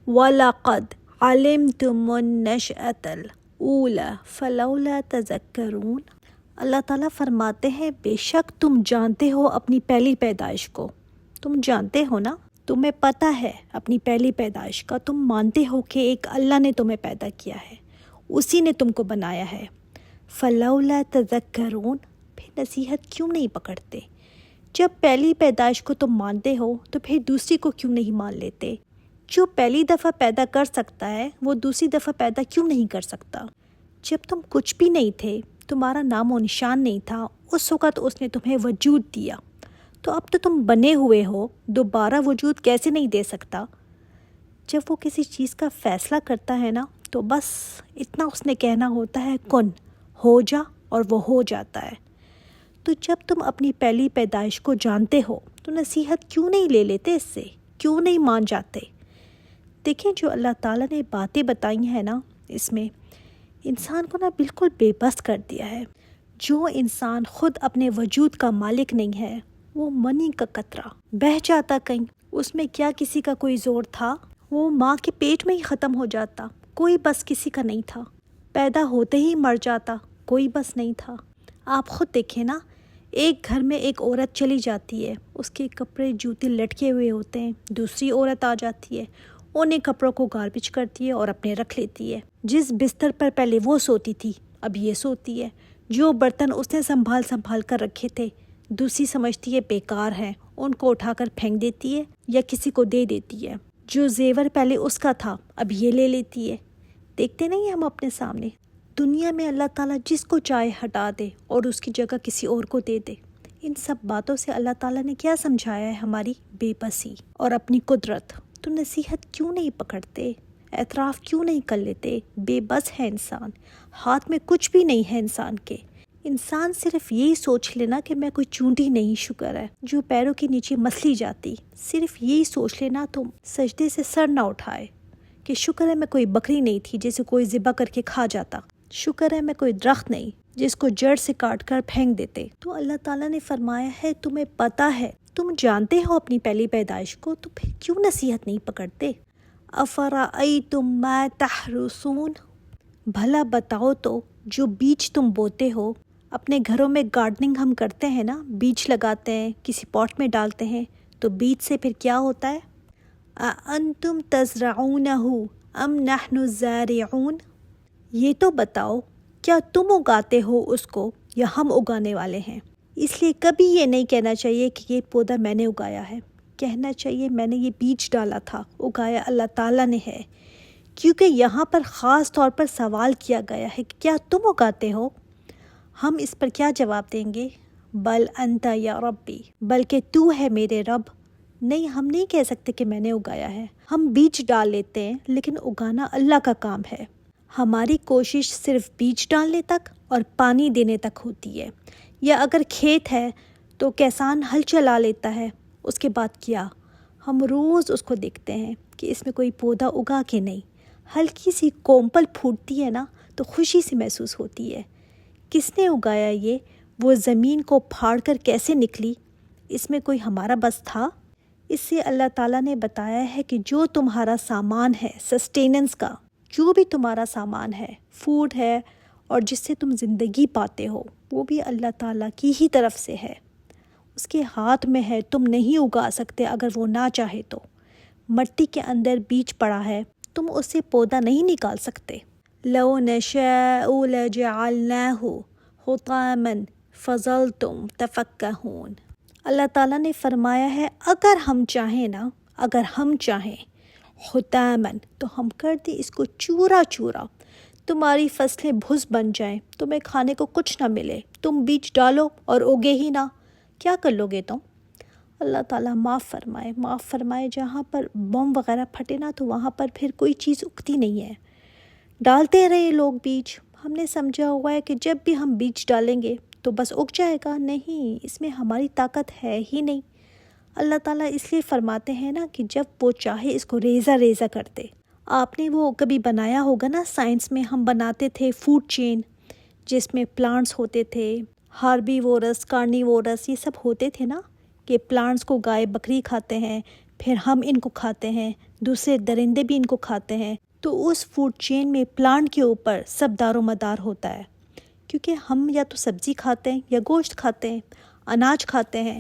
وَلَقَدْ عَلِمْتُمُ النَّشْأَةَ الْأُولَى فَلَوْلَا تَذَكَّرُونَ۔ اللہ تعالیٰ فرماتے ہیں بے شک تم جانتے ہو اپنی پہلی پیدائش کو، تم جانتے ہو نا، تمہیں پتہ ہے اپنی پہلی پیدائش کا، تم مانتے ہو کہ ایک اللہ نے تمہیں پیدا کیا ہے، اسی نے تم کو بنایا ہے۔ فَلَوْلَا تَذَكَّرُونَ، پھر نصیحت کیوں نہیں پکڑتے؟ جب پہلی پیدائش کو تم مانتے ہو تو پھر دوسری کو کیوں نہیں مان لیتے؟ جو پہلی دفعہ پیدا کر سکتا ہے وہ دوسری دفعہ پیدا کیوں نہیں کر سکتا؟ جب تم کچھ بھی نہیں تھے، تمہارا نام و نشان نہیں تھا، اس وقت اس نے تمہیں وجود دیا، تو اب تو تم بنے ہوئے ہو، دوبارہ وجود کیسے نہیں دے سکتا؟ جب وہ کسی چیز کا فیصلہ کرتا ہے نا تو بس اتنا اس نے کہنا ہوتا ہے کن، ہو جا، اور وہ ہو جاتا ہے۔ تو جب تم اپنی پہلی پیدائش کو جانتے ہو تو نصیحت کیوں نہیں لے لیتے؟ اس سے کیوں نہیں مان جاتے؟ دیکھیں جو اللہ تعالیٰ نے باتیں بتائی ہیں نا، اس میں انسان کو نا بالکل بے بس کر دیا ہے۔ جو انسان خود اپنے وجود کا مالک نہیں ہے، وہ منی کا قطرہ بہہ جاتا کہیں، اس میں کیا کسی کا کوئی زور تھا؟ وہ ماں کے پیٹ میں ہی ختم ہو جاتا، کوئی بس کسی کا نہیں تھا، پیدا ہوتے ہی مر جاتا، کوئی بس نہیں تھا۔ آپ خود دیکھیں نا، ایک گھر میں ایک عورت چلی جاتی ہے، اس کے کپڑے جوتے لٹکے ہوئے ہوتے ہیں، دوسری عورت آ جاتی ہے، انہیں کپڑوں کو گاربیج کرتی ہے اور اپنے رکھ لیتی ہے۔ جس بستر پر پہلے وہ سوتی تھی اب یہ سوتی ہے، جو برتن اس نے سنبھال کر رکھے تھے دوسری سمجھتی ہے بیکار ہیں، ان کو اٹھا کر پھینک دیتی ہے یا کسی کو دے دیتی ہے۔ جو زیور پہلے اس کا تھا اب یہ لے لیتی ہے۔ دیکھتے نہیں ہم اپنے سامنے، دنیا میں اللہ تعالیٰ جس کو چاہے ہٹا دے اور اس کی جگہ کسی اور کو دے دے۔ ان سب باتوں سے اللہ تعالیٰ نے کیا سمجھایا ہے؟ ہماری بے بسی اور اپنی قدرت۔ تو نصیحت کیوں نہیں پکڑتے؟ اعتراف کیوں نہیں کر لیتے؟ بے بس ہے انسان، ہاتھ میں کچھ بھی نہیں ہے انسان کے۔ انسان صرف یہی سوچ لینا کہ میں کوئی چونٹی نہیں، شکر ہے جو پیروں کے نیچے مسلی جاتی، صرف یہی سوچ لینا تو سجدے سے سر نہ اٹھائے کہ شکر ہے میں کوئی بکری نہیں تھی جسے کوئی ذبح کر کے کھا جاتا، شکر ہے میں کوئی درخت نہیں جس کو جڑ سے کاٹ کر پھینک دیتے۔ تو اللہ تعالیٰ نے فرمایا ہے تمہیں پتہ ہے، تم جانتے ہو اپنی پہلی پیدائش کو، تو پھر کیوں نصیحت نہیں پکڑتے؟ افرأیتم ما تحرثون، بھلا بتاؤ تو جو بیج تم بوتے ہو، اپنے گھروں میں گارڈننگ ہم کرتے ہیں نا، بیج لگاتے ہیں، کسی پاٹ میں ڈالتے ہیں، تو بیج سے پھر کیا ہوتا ہے؟ اَأَنتُمْ تَزْرَعُونَهُ أَمْ نَحْنُ الزَّارِعُونَ، یہ تو بتاؤ کیا تم اگاتے ہو اس کو یا ہم اگانے والے ہیں؟ اس لیے کبھی یہ نہیں کہنا چاہیے کہ یہ پودا میں نے اگایا ہے، کہنا چاہیے میں نے یہ بیج ڈالا تھا، اگایا اللہ تعالیٰ نے ہے، کیونکہ یہاں پر خاص طور پر سوال کیا گیا ہے کہ کیا تم اگاتے ہو؟ ہم اس پر کیا جواب دیں گے؟ بل انت یا ربی، بلکہ تو ہے میرے رب۔ نہیں، ہم نہیں کہہ سکتے کہ میں نے اگایا ہے، ہم بیج ڈال لیتے ہیں لیکن اگانا اللہ کا کام ہے۔ ہماری کوشش صرف بیج ڈالنے تک اور پانی دینے تک ہوتی ہے، یا اگر کھیت ہے تو کسان ہل چلا لیتا ہے، اس کے بعد کیا؟ ہم روز اس کو دیکھتے ہیں کہ اس میں کوئی پودا اگا کہ نہیں، ہلکی سی کومپل پھوٹتی ہے نا تو خوشی سی محسوس ہوتی ہے۔ کس نے اگایا یہ؟ وہ زمین کو پھاڑ کر کیسے نکلی؟ اس میں کوئی ہمارا بس تھا؟ اس سے اللہ تعالیٰ نے بتایا ہے کہ جو تمہارا سامان ہے سسٹیننس کا، جو بھی تمہارا سامان ہے، فوڈ ہے اور جس سے تم زندگی پاتے ہو، وہ بھی اللہ تعالیٰ کی ہی طرف سے ہے، اس کے ہاتھ میں ہے، تم نہیں اگا سکتے اگر وہ نہ چاہے تو۔ مٹی کے اندر بیج پڑا ہے، تم اس سے پودا نہیں نکال سکتے۔ لو نشاء لجعلناہ حطاما فظلتم تفکہون، اللہ تعالیٰ نے فرمایا ہے اگر ہم چاہیں نا، اگر ہم چاہیں حطامن، تو ہم کر دیں اس کو چورا چورا، تمہاری فصلیں بھس بن جائیں، تمہیں کھانے کو کچھ نہ ملے، تم بیج ڈالو اور اگے ہی نہ، کیا کر لو گے تم؟ اللہ تعالیٰ معاف فرمائے، جہاں پر بم وغیرہ پھٹے نا تو وہاں پر پھر کوئی چیز اگتی نہیں ہے، ڈالتے رہے لوگ بیج، ہم نے سمجھا ہوا ہے کہ جب بھی ہم بیج ڈالیں گے تو بس اگ جائے گا، نہیں، اس میں ہماری طاقت ہے ہی نہیں۔ اللہ تعالیٰ اس لیے فرماتے ہیں نا کہ جب وہ چاہے اس کو ریزہ ریزہ کر دے۔ آپ نے وہ کبھی بنایا ہوگا نا، سائنس میں ہم بناتے تھے فوڈ چین، جس میں پلانٹس ہوتے تھے، ہاربی وورس، کارنی وورس، یہ سب ہوتے تھے نا، کہ پلانٹس کو گائے بکری کھاتے ہیں، پھر ہم ان کو کھاتے ہیں، دوسرے درندے بھی ان کو کھاتے ہیں، تو اس فوڈ چین میں پلانٹ کے اوپر سب دار و مدار ہوتا ہے، کیونکہ ہم یا تو سبزی کھاتے ہیں یا گوشت کھاتے ہیں، اناج کھاتے ہیں۔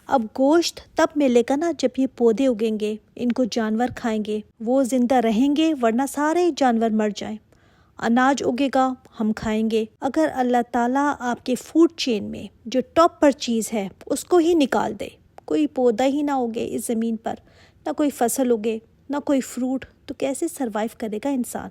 اب گوشت تب ملے گا نا جب یہ پودے اگیں گے، ان کو جانور کھائیں گے، وہ زندہ رہیں گے، ورنہ سارے جانور مر جائیں۔ اناج اگے گا، ہم کھائیں گے۔ اگر اللہ تعالیٰ آپ کے فوڈ چین میں جو ٹاپ پر چیز ہے اس کو ہی نکال دے، کوئی پودا ہی نہ اگے اس زمین پر، نہ کوئی فصل اگے، نہ کوئی فروٹ، تو کیسے سروائیو کرے گا انسان؟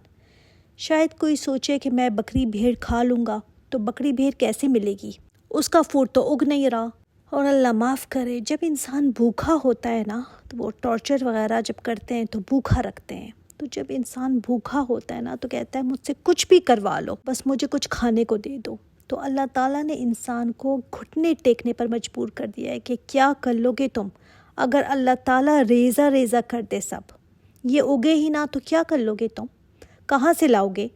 شاید کوئی سوچے کہ میں بکری بھیڑ کھا لوں گا، تو بکری بھیڑ کیسے ملے گی؟ اس کا فوڈ تو اگ نہیں رہا۔ اور اللہ معاف کرے، جب انسان بھوکا ہوتا ہے نا تو وہ ٹارچر وغیرہ جب کرتے ہیں تو بھوکا رکھتے ہیں، تو جب انسان بھوکا ہوتا ہے نا تو کہتا ہے مجھ سے کچھ بھی کروا لو، بس مجھے کچھ کھانے کو دے دو۔ تو اللہ تعالیٰ نے انسان کو گھٹنے ٹیکنے پر مجبور کر دیا ہے کہ کیا کر لو گے تم؟ اگر اللہ تعالیٰ ریزہ ریزہ کر دے سب، یہ اگے ہی نہ، تو کیا کر لو گے تم؟ کہاں سے لاؤ گے؟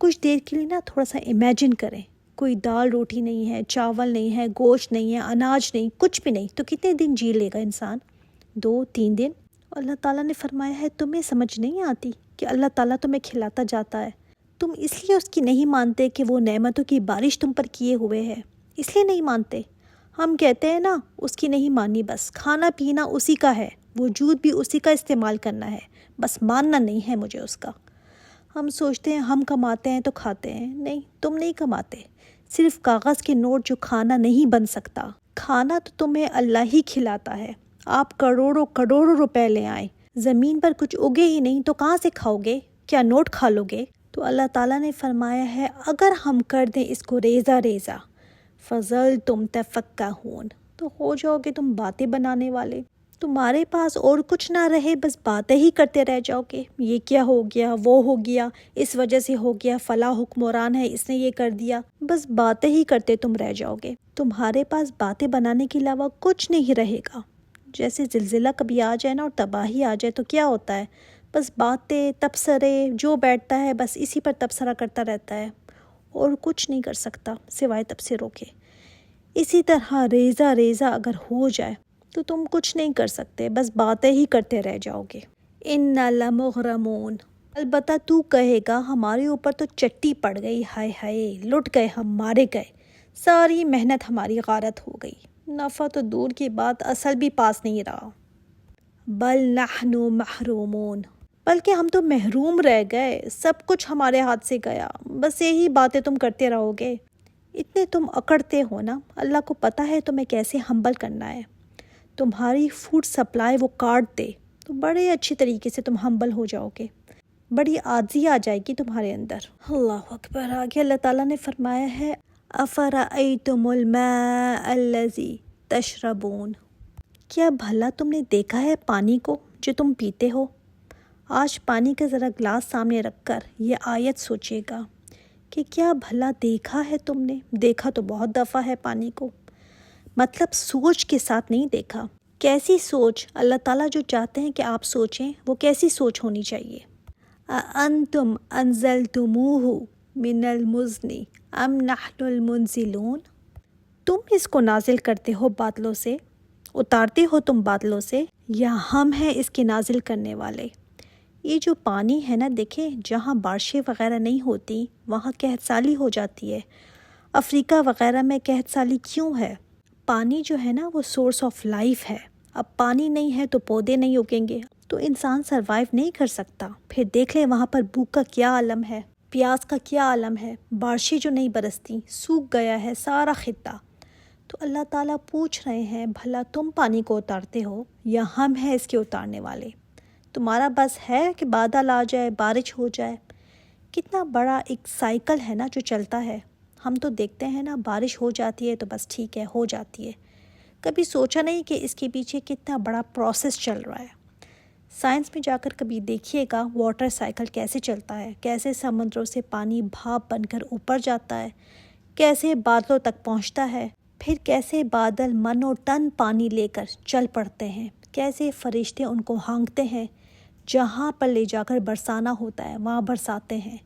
کچھ دیر کے لیے نا تھوڑا سا امیجن کریں، کوئی دال روٹی نہیں ہے، چاول نہیں ہے، گوشت نہیں ہے، اناج نہیں، کچھ بھی نہیں، تو کتنے دن جی لے گا انسان؟ 2-3 دن۔ اللہ تعالیٰ نے فرمایا ہے تمہیں سمجھ نہیں آتی کہ اللہ تعالیٰ تمہیں کھلاتا جاتا ہے، تم اس لیے اس کی نہیں مانتے کہ وہ نعمتوں کی بارش تم پر کیے ہوئے ہے، اس لیے نہیں مانتے۔ ہم کہتے ہیں نا اس کی نہیں مانی، بس کھانا پینا اسی کا ہے، وجود بھی اسی کا استعمال کرنا ہے، بس ماننا نہیں ہے مجھے اس کا۔ ہم سوچتے ہیں ہم کماتے ہیں تو کھاتے ہیں، نہیں، تم نہیں کماتے، صرف کاغذ کے نوٹ جو کھانا نہیں بن سکتا، کھانا تو تمہیں اللہ ہی کھلاتا ہے۔ آپ کروڑوں کروڑوں روپے لے آئیں، زمین پر کچھ اگے ہی نہیں تو کہاں سے کھاؤ گے؟ کیا نوٹ کھا لو گے؟ تو اللہ تعالیٰ نے فرمایا ہے اگر ہم کر دیں اس کو ریزہ ریزہ، فَظَلْتُمْ تَفَكَّهُونَ، تو ہو جاؤ گے تم باتیں بنانے والے، تمہارے پاس اور کچھ نہ رہے، بس باتیں ہی کرتے رہ جاؤ گے، یہ کیا ہو گیا، وہ ہو گیا، اس وجہ سے ہو گیا، فلاں حکمران ہے اس نے یہ کر دیا، بس باتیں ہی کرتے تم رہ جاؤ گے، تمہارے پاس باتیں بنانے کے علاوہ کچھ نہیں رہے گا۔ جیسے زلزلہ کبھی آ جائے نا اور تباہی آ جائے تو کیا ہوتا ہے؟ بس باتیں، تبصرے، جو بیٹھتا ہے بس اسی پر تبصرہ کرتا رہتا ہے اور کچھ نہیں کر سکتا سوائے تبصروں کے۔ اسی طرح ریزہ ریزہ اگر ہو جائے تو تم کچھ نہیں کر سکتے، بس باتیں ہی کرتے رہ جاؤ گے۔ اِنَّا لَمُغْرَمُونَ، البتہ تو کہے گا ہمارے اوپر تو چٹی پڑ گئی، ہائے ہائے، لٹ گئے ہم، مارے گئے، ساری محنت ہماری غارت ہو گئی، نفع تو دور کی بات اصل بھی پاس نہیں رہا۔ بل نحن محرومون، بلکہ ہم تو محروم رہ گئے، سب کچھ ہمارے ہاتھ سے گیا، بس یہی باتیں تم کرتے رہو گے۔ اتنے تم اکڑتے ہو نا، اللہ کو پتہ ہے تمہیں کیسے ہمبل کرنا ہے، تمہاری فوڈ سپلائی وہ کاٹ دے تو بڑے اچھی طریقے سے تم ہمبل ہو جاؤ گے، بڑی عاجزی آ جائے گی تمہارے اندر۔ اللہ اکبر۔ آگے اللہ تعالیٰ نے فرمایا ہے افرأیتم الماء الذی تشربون، کیا بھلا تم نے دیکھا ہے پانی کو جو تم پیتے ہو؟ آج پانی کا ذرا گلاس سامنے رکھ کر یہ آیت سوچے گا کہ کیا بھلا دیکھا ہے تم نے؟ دیکھا تو بہت دفعہ ہے پانی کو، مطلب سوچ کے ساتھ نہیں دیکھا۔ کیسی سوچ؟ اللہ تعالیٰ جو چاہتے ہیں کہ آپ سوچیں وہ کیسی سوچ ہونی چاہیے؟ اَأَنتُمْ أَنزَلْتُمُوهُ مِنَ الْمُزْنِ أَمْ نَحْنُ الْمُنزِلُونَ، تم اس کو نازل کرتے ہو بادلوں سے، اتارتے ہو تم بادلوں سے، یا ہم ہیں اس کے نازل کرنے والے؟ یہ جو پانی ہے نا، دیکھیں جہاں بارشیں وغیرہ نہیں ہوتی وہاں قحط سالی ہو جاتی ہے۔ افریقہ وغیرہ میں قحط سالی کیوں ہے؟ پانی جو ہے نا وہ سورس آف لائف ہے، اب پانی نہیں ہے تو پودے نہیں اگیں گے، تو انسان سروائیو نہیں کر سکتا۔ پھر دیکھ لیں وہاں پر بھوک کا کیا عالم ہے، پیاس کا کیا عالم ہے، بارشیں جو نہیں برستی، سوکھ گیا ہے سارا خطہ۔ تو اللہ تعالیٰ پوچھ رہے ہیں بھلا تم پانی کو اتارتے ہو یا ہم ہیں اس کے اتارنے والے؟ تمہارا بس ہے کہ بادل آ جائے، بارش ہو جائے؟ کتنا بڑا ایک سائیکل ہے نا جو چلتا ہے۔ ہم تو دیکھتے ہیں نا بارش ہو جاتی ہے تو بس ٹھیک ہے، ہو جاتی ہے، کبھی سوچا نہیں کہ اس کے پیچھے کتنا بڑا پروسیس چل رہا ہے۔ سائنس میں جا کر کبھی دیکھیے گا واٹر سائیکل کیسے چلتا ہے، کیسے سمندروں سے پانی بھاپ بن کر اوپر جاتا ہے، کیسے بادلوں تک پہنچتا ہے، پھر کیسے بادل منو ٹن پانی لے کر چل پڑتے ہیں، کیسے فرشتے ان کو ہانکتے ہیں، جہاں پر لے جا کر برسانا ہوتا ہے وہاں برساتے ہیں۔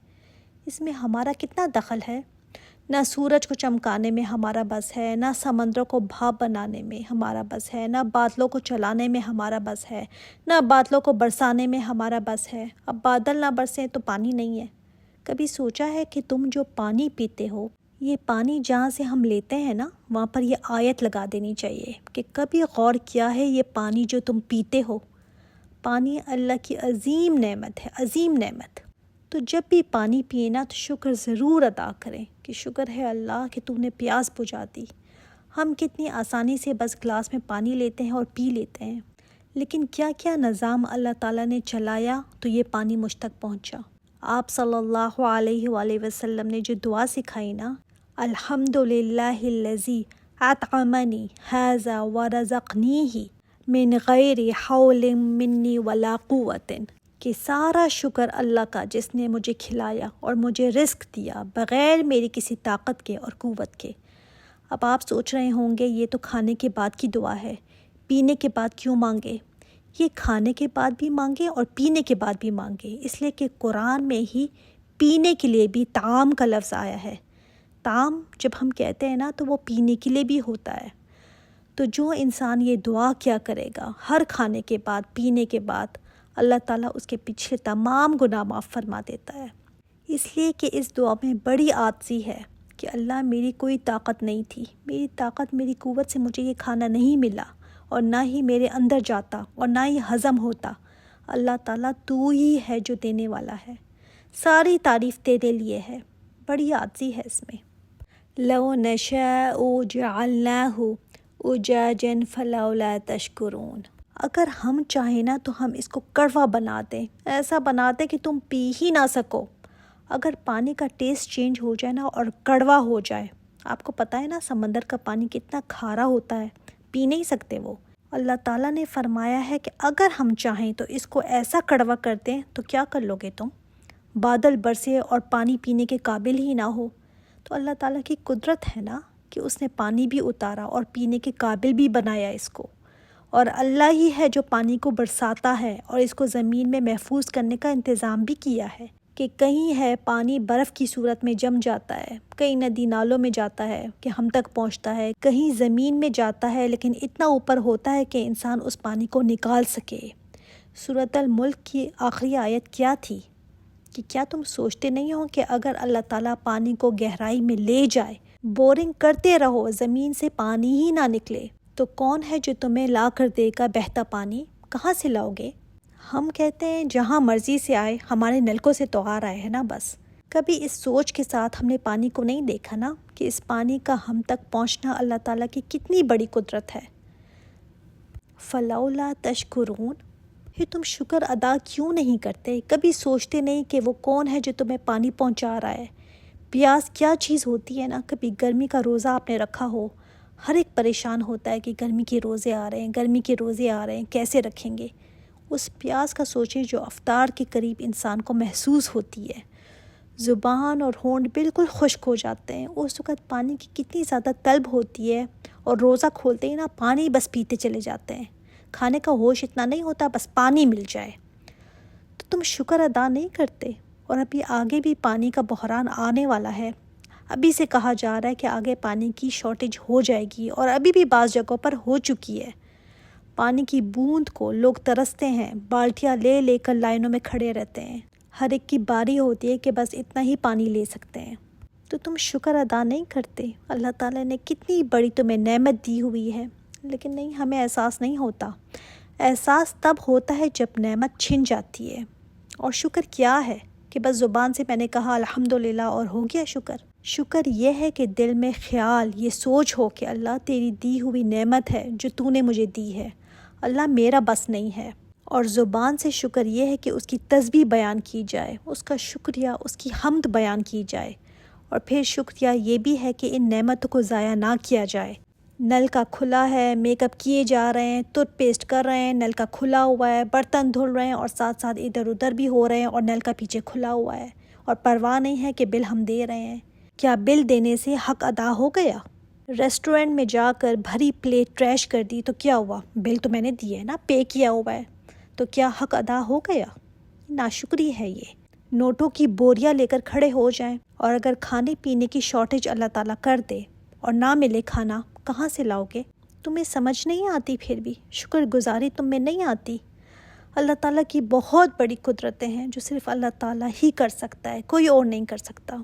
اس میں ہمارا کتنا دخل ہے؟ نہ سورج کو چمکانے میں ہمارا بس ہے، نہ سمندروں کو بھاپ بنانے میں ہمارا بس ہے، نہ بادلوں کو چلانے میں ہمارا بس ہے، نہ بادلوں کو برسانے میں ہمارا بس ہے۔ اب بادل نہ برسیں تو پانی نہیں ہے۔ کبھی سوچا ہے کہ تم جو پانی پیتے ہو، یہ پانی جہاں سے ہم لیتے ہیں نا، وہاں پر یہ آیت لگا دینی چاہیے کہ کبھی غور کیا ہے یہ پانی جو تم پیتے ہو؟ پانی اللہ کی عظیم نعمت ہے، عظیم نعمت۔ تو جب بھی پانی پیے نا تو شکر ضرور ادا کریں کہ شکر ہے اللہ کہ تو نے پیاس بجھا دی۔ ہم کتنی آسانی سے بس گلاس میں پانی لیتے ہیں اور پی لیتے ہیں، لیکن کیا کیا نظام اللہ تعالیٰ نے چلایا تو یہ پانی مجھ تک پہنچا۔ آپ صلی اللہ علیہ وآلہ وسلم نے جو دعا سکھائی نا، الحمدللہ الذی اطعمنی ھذا ورزقنیہ من غیر حول منی ولا قوت، کہ سارا شکر اللہ کا جس نے مجھے کھلایا اور مجھے رزق دیا بغیر میری کسی طاقت کے اور قوت کے۔ اب آپ سوچ رہے ہوں گے یہ تو کھانے کے بعد کی دعا ہے، پینے کے بعد کیوں مانگے؟ یہ کھانے کے بعد بھی مانگے اور پینے کے بعد بھی مانگے، اس لیے کہ قرآن میں ہی پینے کے لیے بھی طعام کا لفظ آیا ہے۔ طعام جب ہم کہتے ہیں نا تو وہ پینے کے لیے بھی ہوتا ہے۔ تو جو انسان یہ دعا کیا کرے گا ہر کھانے کے بعد، پینے کے بعد، اللہ تعالیٰ اس کے پچھلے تمام گناہ معاف فرما دیتا ہے۔ اس لیے کہ اس دعا میں بڑی عاجزی ہے کہ اللہ میری کوئی طاقت نہیں تھی، میری طاقت میری قوت سے مجھے یہ کھانا نہیں ملا اور نہ ہی میرے اندر جاتا اور نہ ہی ہضم ہوتا۔ اللہ تعالیٰ تو ہی ہے جو دینے والا ہے، ساری تعریف تیرے لیے ہے۔ بڑی عاجزی ہے اس میں۔ لو نشاء جعلناہ اجاجا فلولا تشکرون، اگر ہم چاہیں نا تو ہم اس کو کڑوا بنا دیں، ایسا بنا دیں کہ تم پی ہی نہ سکو۔ اگر پانی کا ٹیسٹ چینج ہو جائے نا اور کڑوا ہو جائے، آپ کو پتہ ہے نا سمندر کا پانی کتنا کھارا ہوتا ہے، پی نہیں سکتے وہ۔ اللہ تعالیٰ نے فرمایا ہے کہ اگر ہم چاہیں تو اس کو ایسا کڑوا کر دیں تو کیا کر لو گے تم؟ بادل برسے اور پانی پینے کے قابل ہی نہ ہو۔ تو اللہ تعالیٰ کی قدرت ہے نا کہ اس نے پانی بھی اتارا اور پینے کے قابل بھی بنایا اس کو، اور اللہ ہی ہے جو پانی کو برساتا ہے اور اس کو زمین میں محفوظ کرنے کا انتظام بھی کیا ہے کہ کہیں ہے پانی برف کی صورت میں جم جاتا ہے، کہیں ندی نالوں میں جاتا ہے کہ ہم تک پہنچتا ہے، کہیں زمین میں جاتا ہے لیکن اتنا اوپر ہوتا ہے کہ انسان اس پانی کو نکال سکے۔ سورۃ الملک کی آخری آیت کیا تھی کہ کیا تم سوچتے نہیں ہو کہ اگر اللہ تعالیٰ پانی کو گہرائی میں لے جائے، بورنگ کرتے رہو زمین سے پانی ہی نہ نکلے، تو کون ہے جو تمہیں لا کر دے گا بہتا پانی؟ کہاں سے لاؤ گے؟ ہم کہتے ہیں جہاں مرضی سے آئے، ہمارے نلکوں سے تو آ رہا ہے نا بس۔ کبھی اس سوچ کے ساتھ ہم نے پانی کو نہیں دیکھا نا کہ اس پانی کا ہم تک پہنچنا اللہ تعالیٰ کی کتنی بڑی قدرت ہے۔ فلولا تشکرون، یہ تم شکر ادا کیوں نہیں کرتے؟ کبھی سوچتے نہیں کہ وہ کون ہے جو تمہیں پانی پہنچا رہا ہے؟ پیاس کیا چیز ہوتی ہے نا، کبھی گرمی کا روزہ آپ نے رکھا ہو، ہر ایک پریشان ہوتا ہے کہ گرمی کے روزے آ رہے ہیں، گرمی کے روزے آ رہے ہیں، کیسے رکھیں گے؟ اس پیاس کا سوچیں جو افطار کے قریب انسان کو محسوس ہوتی ہے، زبان اور ہونٹ بالکل خشک ہو جاتے ہیں، اس وقت پانی کی کتنی زیادہ طلب ہوتی ہے، اور روزہ کھولتے ہی نا پانی بس پیتے چلے جاتے ہیں، کھانے کا ہوش اتنا نہیں ہوتا، بس پانی مل جائے۔ تو تم شکر ادا نہیں کرتے، اور ابھی آگے بھی پانی کا بحران آنے والا ہے۔ ابھی سے کہا جا رہا ہے کہ آگے پانی کی شارٹیج ہو جائے گی، اور ابھی بھی بعض جگہوں پر ہو چکی ہے۔ پانی کی بوند کو لوگ ترستے ہیں، بالٹیاں لے لے کر لائنوں میں کھڑے رہتے ہیں، ہر ایک کی باری ہوتی ہے کہ بس اتنا ہی پانی لے سکتے ہیں۔ تو تم شکر ادا نہیں کرتے؟ اللہ تعالیٰ نے کتنی بڑی تمہیں نعمت دی ہوئی ہے، لیکن نہیں، ہمیں احساس نہیں ہوتا۔ احساس تب ہوتا ہے جب نعمت چھن جاتی ہے۔ اور شکر کیا ہے کہ بس زبان سے میں نے کہا الحمدللہ اور ہو گیا شکر؟ شکر یہ ہے کہ دل میں خیال، یہ سوچ ہو کہ اللہ تیری دی ہوئی نعمت ہے جو تو نے مجھے دی ہے، اللہ میرا بس نہیں ہے۔ اور زبان سے شکر یہ ہے کہ اس کی تسبیح بیان کی جائے، اس کا شکریہ، اس کی حمد بیان کی جائے، اور پھر شکریہ یہ بھی ہے کہ ان نعمتوں کو ضائع نہ کیا جائے۔ نل کا کھلا ہے، میک اپ کیے جا رہے ہیں، ٹوتھ پیسٹ کر رہے ہیں، نل کا کھلا ہوا ہے، برتن دھل رہے ہیں اور ساتھ ساتھ ادھر ادھر بھی ہو رہے ہیں، اور نل کا پیچھے کھلا ہوا ہے، اور پرواہ نہیں ہے کہ بل ہم دے رہے ہیں۔ کیا بل دینے سے حق ادا ہو گیا؟ ریسٹورنٹ میں جا کر بھری پلیٹ ٹریش کر دی تو کیا ہوا؟ بل تو میں نے دیا ہے نا، پے کیا ہوا ہے، تو کیا حق ادا ہو گیا؟ ناشکری ہے یہ۔ نوٹوں کی بوریاں لے کر کھڑے ہو جائیں، اور اگر کھانے پینے کی شارٹیج اللہ تعالیٰ کر دے اور نہ ملے کھانا، کہاں سے لاؤ گے؟ تمہیں سمجھ نہیں آتی، پھر بھی شکر گزاری تم میں نہیں آتی۔ اللہ تعالیٰ کی بہت بڑی قدرتیں ہیں جو صرف اللہ تعالیٰ ہی کر سکتا ہے، کوئی اور نہیں کر سکتا۔